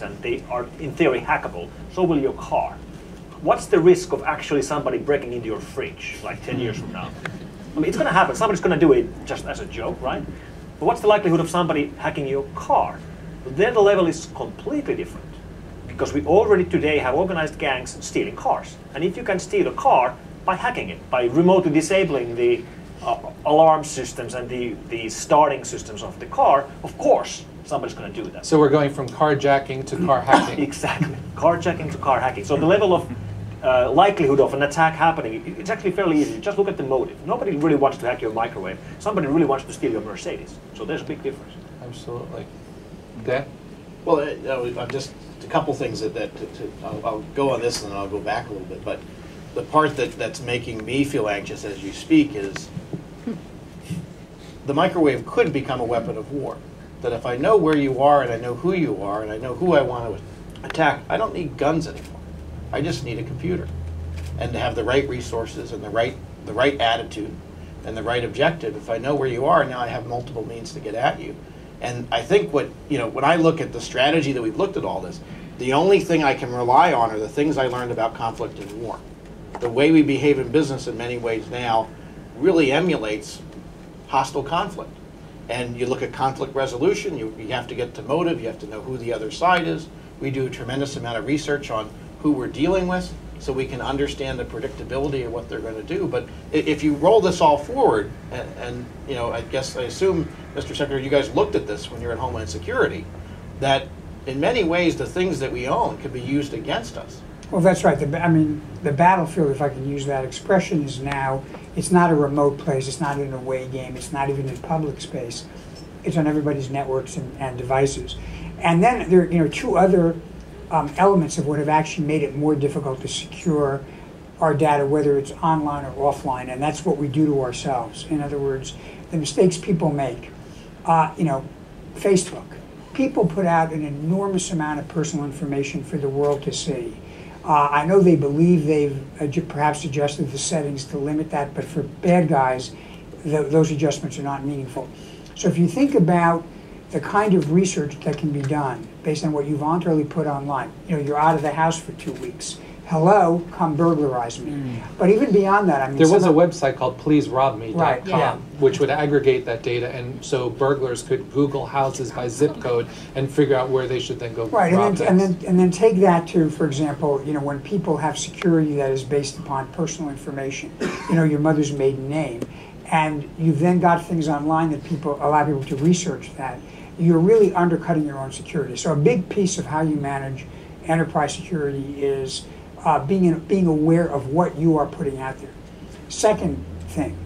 organized and they are in theory hackable, so will your car. What's the risk of actually somebody breaking into your fridge like 10 years from now? I mean, it's going to happen. Somebody's going to do it just as a joke, right? But what's the likelihood of somebody hacking your car? Then the level is completely different. Because we already today have organized gangs stealing cars. And if you can steal a car by hacking it, by remotely disabling the alarm systems and the starting systems of the car, of course, somebody's going to do that. So we're going from carjacking to car hacking. Exactly. Carjacking to car hacking. So the level of likelihood of an attack happening, it's actually fairly easy. Just look at the motive. Nobody really wants to hack your microwave. Somebody really wants to steal your Mercedes. So there's a big difference. Absolutely. Dan? Well, I'm just a couple things that I'll go on this and then I'll go back a little bit. But the part that's making me feel anxious as you speak is the microwave could become a weapon of war. That if I know where you are and I know who you are and I know who I want to attack, I don't need guns anymore. I just need a computer, and to have the right resources and the right attitude and the right objective. If I know where you are, now I have multiple means to get at you. And I think when I look at the strategy that we've looked at all this, the only thing I can rely on are the things I learned about conflict and war. The way we behave in business in many ways now really emulates hostile conflict. And you look at conflict resolution, you have to get to motive, you have to know who the other side is. We do a tremendous amount of research on who we're dealing with so we can understand the predictability of what they're going to do. But if you roll this all forward, and I assume, Mr. Secretary, you guys looked at this when you're at Homeland Security, that in many ways the things that we own can be used against us. Well, that's right. The battlefield, if I can use that expression, is now, it's not a remote place, it's not an away game, it's not even in public space. It's on everybody's networks and devices. And then there are two other elements of what have actually made it more difficult to secure our data, whether it's online or offline, and that's what we do to ourselves. In other words, the mistakes people make. Facebook. People put out an enormous amount of personal information for the world to see. I know they believe they've perhaps adjusted the settings to limit that, but for bad guys, those adjustments are not meaningful. So if you think about the kind of research that can be done based on what you voluntarily put online, you're out of the house for 2 weeks. Hello, come burglarize me. But even beyond that, there was a website called pleaserobme.com, right, yeah, which would aggregate that data, and so burglars could Google houses by zip code and figure out where they should then go. Right, rob and then take that to, for example, when people have security that is based upon personal information, your mother's maiden name, and you've then got things online that allow people to research that. You're really undercutting your own security. So a big piece of how you manage enterprise security is being aware of what you are putting out there. Second thing,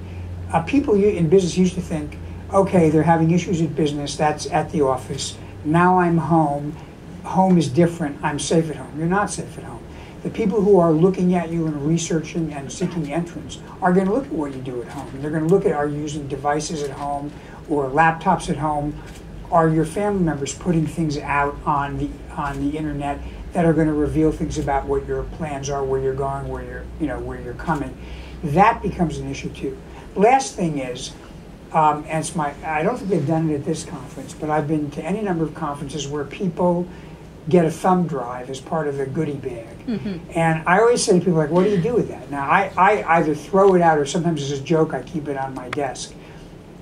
people in business used to think, okay, they're having issues at business, that's at the office. Now I'm home. Home is different. I'm safe at home. You're not safe at home. The people who are looking at you and researching and seeking entrance are going to look at what you do at home. They're going to look at, are you using devices at home or laptops at home? Are your family members putting things out on the internet that are going to reveal things about what your plans are, where you're going, where you're coming? That becomes an issue too. Last thing is, and I don't think they've done it at this conference, but I've been to any number of conferences where people get a thumb drive as part of the goodie bag. Mm-hmm. And I always say to people, like, what do you do with that? Now, I either throw it out or sometimes as a joke, I keep it on my desk.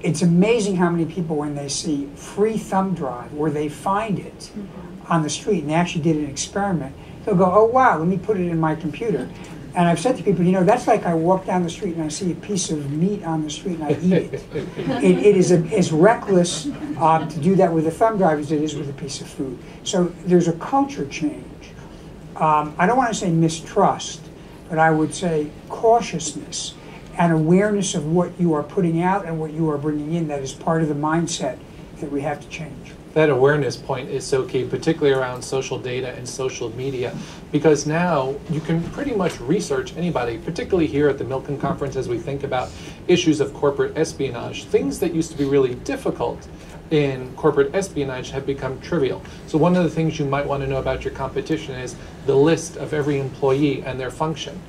It's amazing how many people, when they see free thumb drive or they find it on the street and they actually did an experiment, they'll go, oh, wow, let me put it in my computer. And I've said to people, that's like I walk down the street and I see a piece of meat on the street and I eat it. It is as reckless to do that with a thumb drive as it is with a piece of food. So there's a culture change. I don't want to say mistrust, but I would say cautiousness and awareness of what you are putting out and what you are bringing in that is part of the mindset that we have to change. That awareness point is so key, particularly around social data and social media, because now you can pretty much research anybody, particularly here at the Milken conference as we think about issues of corporate espionage. Things that used to be really difficult in corporate espionage have become trivial. So one of the things you might want to know about your competition is the list of every employee and their function.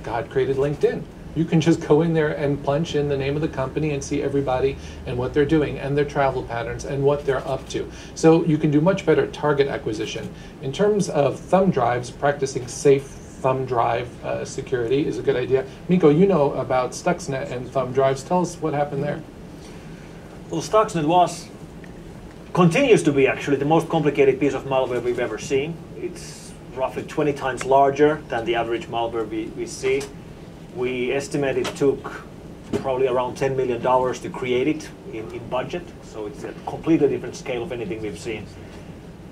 God created LinkedIn. You can just go in there and punch in the name of the company and see everybody and what they're doing and their travel patterns and what they're up to. So you can do much better target acquisition. In terms of thumb drives, practicing safe thumb drive security is a good idea. Miko, you know about Stuxnet and thumb drives. Tell us what happened there. Well, Stuxnet continues to be actually the most complicated piece of malware we've ever seen. It's roughly 20 times larger than the average malware we see. We estimate it took probably around $10 million to create it in budget, so it's a completely different scale of anything we've seen.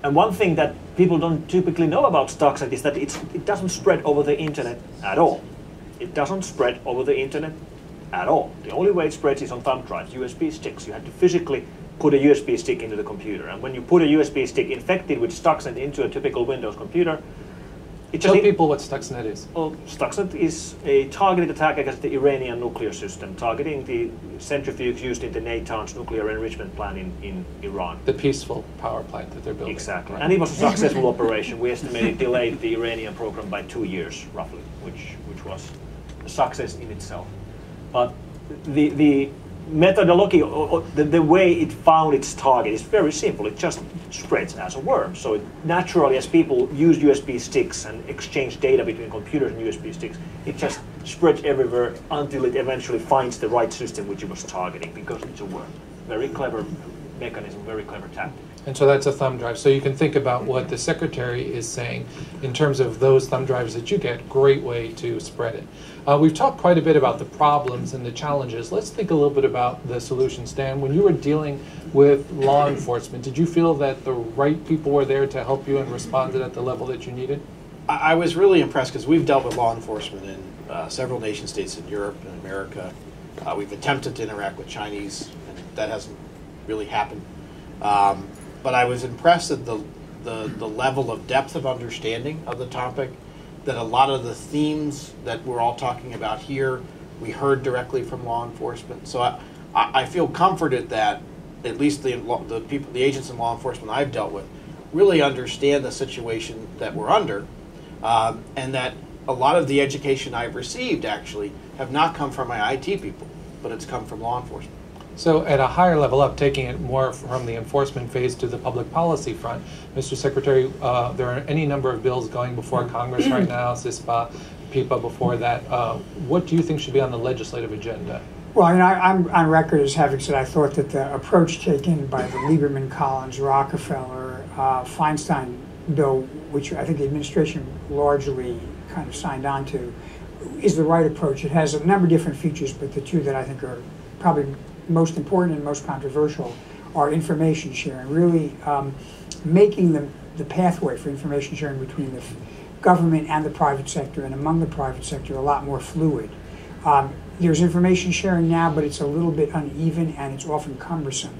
And one thing that people don't typically know about Stuxnet is that it doesn't spread over the internet at all. It doesn't spread over the internet at all. The only way it spreads is on thumb drives, USB sticks. You have to physically put a USB stick into the computer. And when you put a USB stick infected with Stuxnet into a typical Windows computer, tell people what Stuxnet is. Well, Stuxnet is a targeted attack against the Iranian nuclear system, targeting the centrifuge used in the Natanz nuclear enrichment plant in Iran. The peaceful power plant that they're building. Exactly. Right. And it was a successful operation. We estimate it delayed the Iranian program by 2 years, roughly, which was a success in itself. But the methodology, or the way it found its target is very simple. It just spreads as a worm. So naturally, as people use USB sticks and exchange data between computers and USB sticks, it just spreads everywhere until it eventually finds the right system which it was targeting, because it's a worm. Very clever mechanism, very clever tactic. And so that's a thumb drive. So you can think about what the secretary is saying in terms of those thumb drives that you get. Great way to spread it. We've talked quite a bit about the problems and the challenges. Let's think a little bit about the solutions. Dan, when you were dealing with law enforcement, did you feel that the right people were there to help you and responded at the level that you needed? I was really impressed because we've dealt with law enforcement in several nation states in Europe and America. We've attempted to interact with Chinese, and that hasn't really happened. But I was impressed at the level of depth of understanding of the topic, that a lot of the themes that we're all talking about here, we heard directly from law enforcement. So I feel comforted that at least the people, the agents in law enforcement I've dealt with, really understand the situation that we're under, and that a lot of the education I've received actually have not come from my IT people, but it's come from law enforcement. So at a higher level up, taking it more from the enforcement phase to the public policy front, Mr. Secretary, there are any number of bills going before Congress right now, CISPA, PIPA before that. What do you think should be on the legislative agenda? Well, I'm on record as having said I thought that the approach taken by the Lieberman, Collins, Rockefeller, Feinstein bill, which I think the administration largely kind of signed on to, is the right approach. It has a number of different features, but the two that I think are probably most important and most controversial are information sharing, really making the pathway for information sharing between the government and the private sector and among the private sector a lot more fluid. There's information sharing now, but it's a little bit uneven and it's often cumbersome,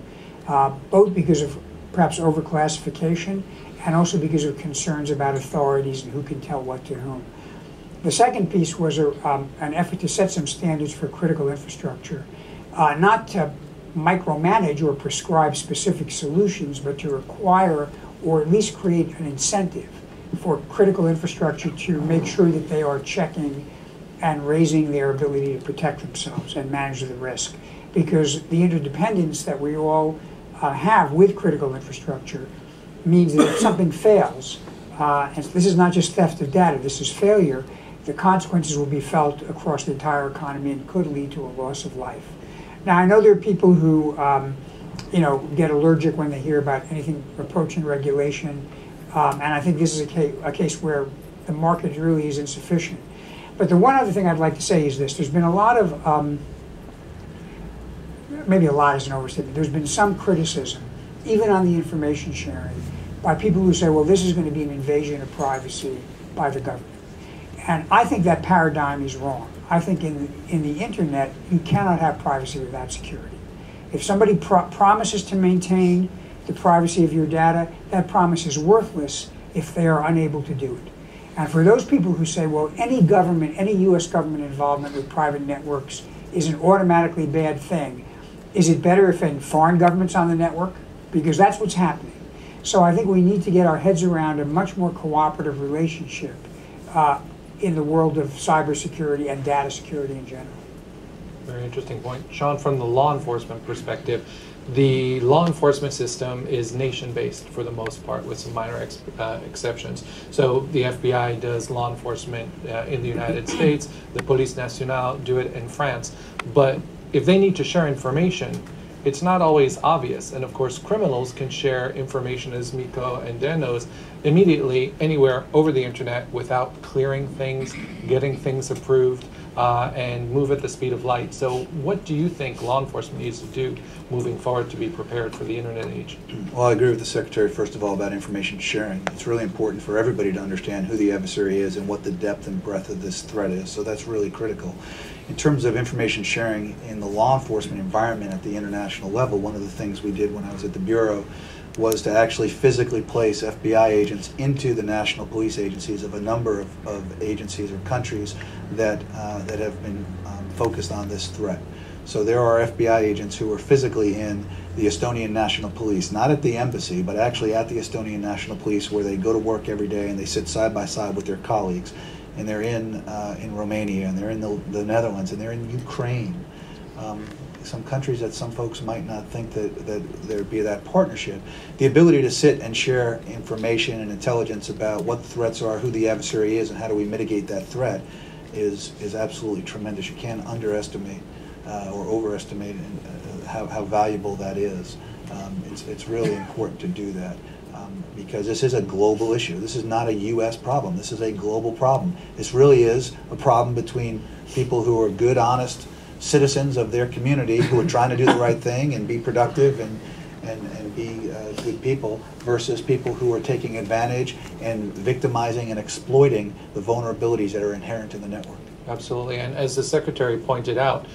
both because of perhaps overclassification and also because of concerns about authorities and who can tell what to whom. The second piece was an effort to set some standards for critical infrastructure. Not to micromanage or prescribe specific solutions, but to require or at least create an incentive for critical infrastructure to make sure that they are checking and raising their ability to protect themselves and manage the risk. Because the interdependence that we all have with critical infrastructure means that if something fails, and this is not just theft of data, this is failure, the consequences will be felt across the entire economy and could lead to a loss of life. Now, I know there are people who, get allergic when they hear about anything approaching regulation, and I think this is a case where the market really is insufficient. But the one other thing I'd like to say is this. There's been a lot of, maybe a lot is an overstatement, there's been some criticism, even on the information sharing, by people who say, well, this is going to be an invasion of privacy by the government. And I think that paradigm is wrong. I think in the internet, you cannot have privacy without security. If somebody promises to maintain the privacy of your data, that promise is worthless if they are unable to do it. And for those people who say, well, any U.S. government involvement with private networks is an automatically bad thing, is it better if a foreign government's on the network? Because that's what's happening. So I think we need to get our heads around a much more cooperative relationship in the world of cybersecurity and data security in general. Very interesting point. Sean, from the law enforcement perspective, the law enforcement system is nation-based for the most part, with some minor exceptions. So the FBI does law enforcement in the United States, the Police Nationale do it in France. But if they need to share information, it's not always obvious. And of course, criminals can share information, as Miko and Dan knows, immediately anywhere over the internet without clearing things, getting things approved, and move at the speed of light. So what do you think law enforcement needs to do moving forward to be prepared for the internet age? Well, I agree with the Secretary, first of all, about information sharing. It's really important for everybody to understand who the adversary is and what the depth and breadth of this threat is. So that's really critical. In terms of information sharing in the law enforcement environment at the international level, one of the things we did when I was at the Bureau was to actually physically place FBI agents into the national police agencies of a number of agencies or countries that have been focused on this threat. So there are FBI agents who are physically in the Estonian National Police, not at the embassy, but actually at the Estonian National Police, where they go to work every day and they sit side by side with their colleagues. And they're in Romania, and they're in the Netherlands, and they're in Ukraine. Some countries that some folks might not think that there'd be that partnership. The ability to sit and share information and intelligence about what the threats are, who the adversary is, and how do we mitigate that threat is absolutely tremendous. You can't underestimate or overestimate how valuable that is. It's really important to do that. Because this is a global issue. This is not a U.S. problem. This is a global problem. This really is a problem between people who are good, honest citizens of their community who are trying to do the right thing and be productive and be good people, versus people who are taking advantage and victimizing and exploiting the vulnerabilities that are inherent in the network. Absolutely. And as the Secretary pointed out,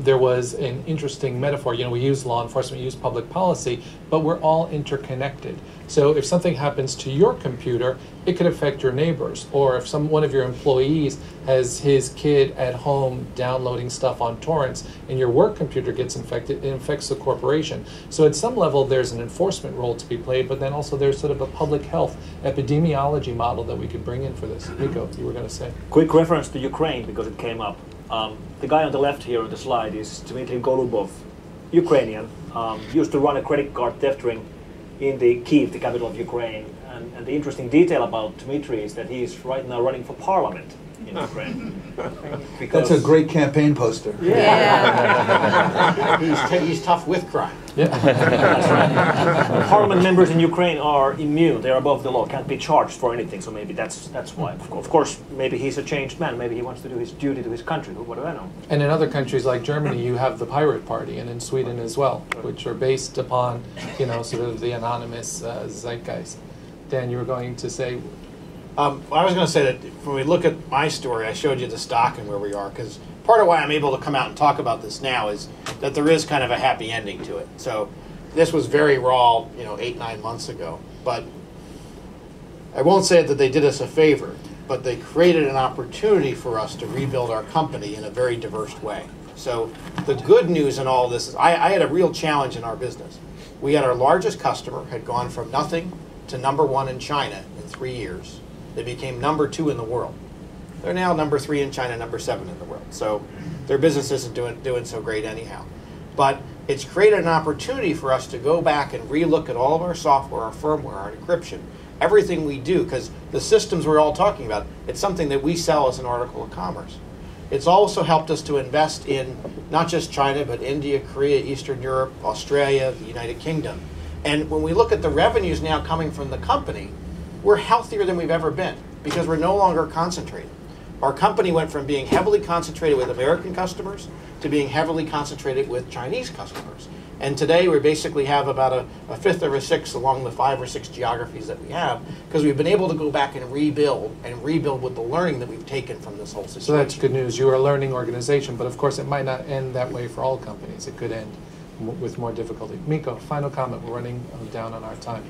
there was an interesting metaphor. You know, we use law enforcement, we use public policy, but we're all interconnected. So if something happens to your computer, it could affect your neighbors. Or if one of your employees has his kid at home downloading stuff on torrents and your work computer gets infected, it infects the corporation. So at some level, there's an enforcement role to be played, but then also there's sort of a public health epidemiology model that we could bring in for this. Miko, you were going to say? Quick reference to Ukraine, because it came up. The guy on the left here on the slide is Dmitry Golubov, Ukrainian, used to run a credit card theft ring in the Kyiv, the capital of Ukraine. And the interesting detail about Dmitry is that he is right now running for parliament in Ukraine. That's a great campaign poster. Yeah. He's tough with crime. Yeah. That's right. Parliament members in Ukraine are immune. They're above the law, can't be charged for anything. So maybe that's why. Of course, maybe he's a changed man. Maybe he wants to do his duty to his country. What do I know? And in other countries like Germany, you have the Pirate Party, and in Sweden as well, which are based upon, you know, sort of the anonymous zeitgeist. Dan, you were going to say? I was going to say that when we look at my story, I showed you the stock and where we are, because part of why I'm able to come out and talk about this now is that there is kind of a happy ending to it. So this was very raw, 8-9 months ago. But I won't say that they did us a favor, but they created an opportunity for us to rebuild our company in a very diverse way. So the good news in all this is I had a real challenge in our business. We had our largest customer had gone from nothing to number 1 in China in 3 years. They became number 2 in the world. They're now number 3 in China, number 7 in the world. So their business isn't doing so great anyhow. But it's created an opportunity for us to go back and relook at all of our software, our firmware, our encryption, everything we do, because the systems we're all talking about, it's something that we sell as an article of commerce. It's also helped us to invest in not just China, but India, Korea, Eastern Europe, Australia, the United Kingdom. And when we look at the revenues now coming from the company, we're healthier than we've ever been because we're no longer concentrated. Our company went from being heavily concentrated with American customers to being heavily concentrated with Chinese customers. And today we basically have about a fifth or a sixth along the 5 or 6 geographies that we have, because we've been able to go back and rebuild with the learning that we've taken from this whole situation. So that's good news. You're a learning organization, but of course it might not end that way for all companies. It could end with more difficulty. Miko, final comment. We're running down on our time.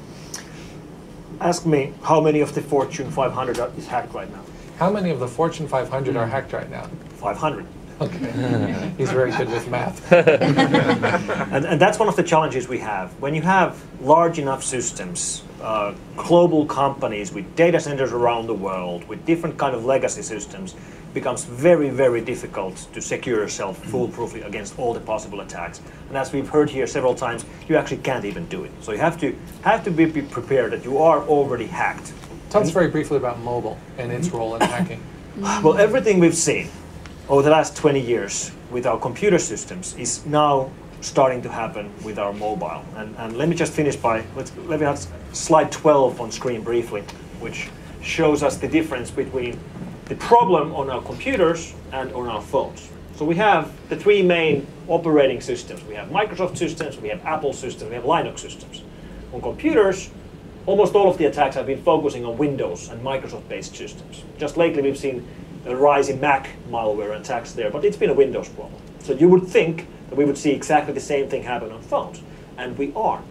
Ask me how many of the Fortune 500 is hacked right now. How many of the Fortune 500 are hacked right now? 500. Okay. He's very good with math. and that's one of the challenges we have. When you have large enough systems, global companies with data centers around the world, with different kind of legacy systems, becomes very, very difficult to secure yourself foolproofly against all the possible attacks. And as we've heard here several times, you actually can't even do it. So you have to be prepared that you are already hacked. Tell us very briefly about mobile and its role in hacking. Well, everything we've seen over the last 20 years with our computer systems is now starting to happen with our mobile. And let me just finish by, let me have slide 12 on screen briefly, which shows us the difference between the problem on our computers and on our phones. So we have the three main operating systems. We have Microsoft systems, we have Apple systems, we have Linux systems. On computers, almost all of the attacks have been focusing on Windows and Microsoft-based systems. Just lately we've seen a rise in Mac malware attacks there, but it's been a Windows problem. So you would think that we would see exactly the same thing happen on phones, and we aren't.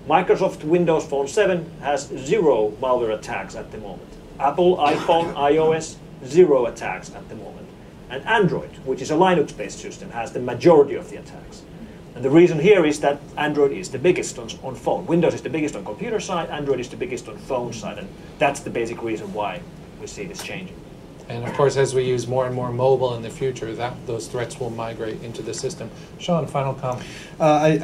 Microsoft Windows Phone 7 has 0 malware attacks at the moment. Apple, iPhone, iOS, 0 attacks at the moment. And Android, which is a Linux-based system, has the majority of the attacks. And the reason here is that Android is the biggest on phone. Windows is the biggest on computer side, Android is the biggest on phone side, and that's the basic reason why we see this changing. And of course, as we use more and more mobile in the future, those threats will migrate into the system. Sean, final comment. I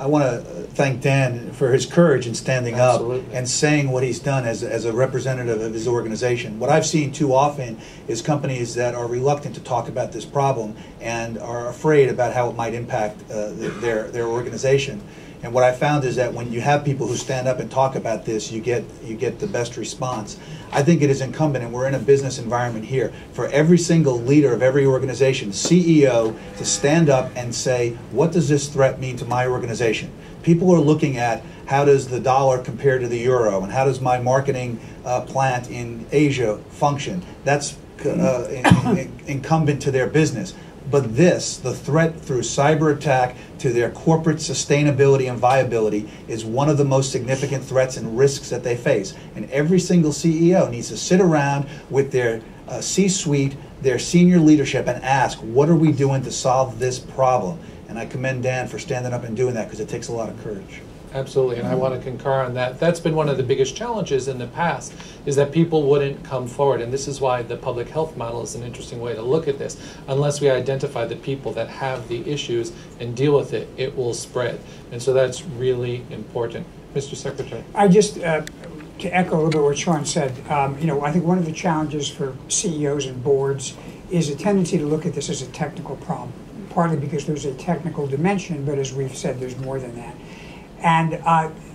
want to thank Dan for his courage in standing Absolutely. up and saying what he's done as a representative of his organization. What I've seen too often is companies that are reluctant to talk about this problem and are afraid about how it might impact their organization. And what I found is that when you have people who stand up and talk about this, you get the best response. I think it is incumbent, and we're in a business environment here, for every single leader of every organization, CEO, to stand up and say, what does this threat mean to my organization? People are looking at how does the dollar compare to the euro, and how does my marketing plant in Asia function? That's incumbent to their business. But this, the threat through cyber attack to their corporate sustainability and viability, is one of the most significant threats and risks that they face. And every single CEO needs to sit around with their C-suite, their senior leadership, and ask, what are we doing to solve this problem? And I commend Dan for standing up and doing that, because it takes a lot of courage. Absolutely, and I want to concur on that. That's been one of the biggest challenges in the past, is that people wouldn't come forward, and this is why the public health model is an interesting way to look at this. Unless we identify the people that have the issues and deal with it, it will spread. And so that's really important. Mr. Secretary. I just, to echo a little bit what Sean said, I think one of the challenges for CEOs and boards is a tendency to look at this as a technical problem, partly because there's a technical dimension, but as we've said, there's more than that. And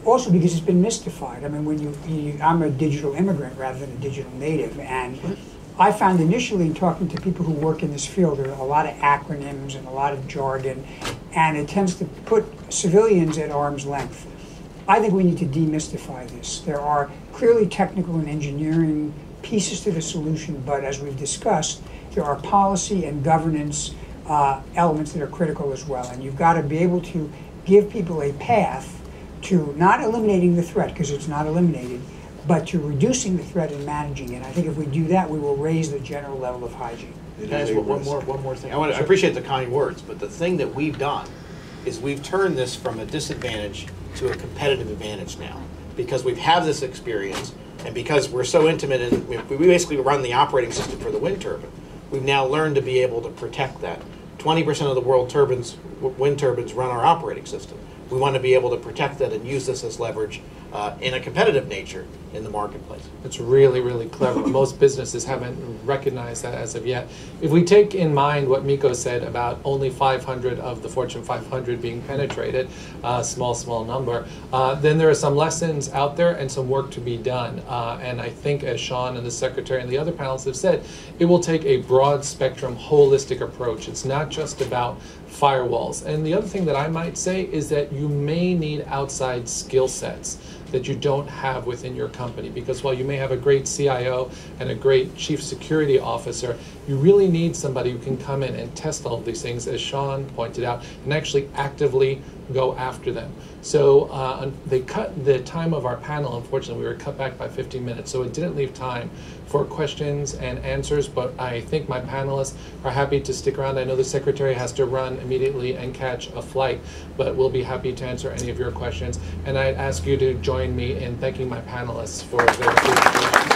also because it's been mystified. I mean, when I'm a digital immigrant rather than a digital native, and I found initially talking to people who work in this field, there are a lot of acronyms and a lot of jargon, and it tends to put civilians at arm's length. I think we need to demystify this. There are clearly technical and engineering pieces to the solution, but as we've discussed, there are policy and governance elements that are critical as well. And you've got to be able to give people a path to not eliminating the threat, because it's not eliminated, but to reducing the threat and managing it. I think if we do that, we will raise the general level of hygiene. Can I ask one more thing? I appreciate the kind words, but the thing that we've done is we've turned this from a disadvantage to a competitive advantage now, because we've had this experience, and because we're so intimate, and we basically run the operating system for the wind turbine. We've now learned to be able to protect that. 20% of the world wind turbines run our operating system. We want to be able to protect that and use this as leverage in a competitive nature in the marketplace. It's really, really clever. Most businesses haven't recognized that as of yet. If we take in mind what Miko said about only 500 of the Fortune 500 being penetrated, small number, then there are some lessons out there and some work to be done. And I think, as Sean and the Secretary and the other panelists have said, it will take a broad spectrum, holistic approach. It's not just about firewalls. And the other thing that I might say is that you may need outside skill sets that you don't have within your company, because while you may have a great CIO and a great chief security officer, you really need somebody who can come in and test all of these things, as Sean pointed out, and actually actively go after them. So they cut the time of our panel. Unfortunately, we were cut back by 15 minutes, so it didn't leave time for questions and answers, but I think my panelists are happy to stick around. I know the secretary has to run immediately and catch a flight, but we'll be happy to answer any of your questions. And I ask you to join me in thanking my panelists for their presentation.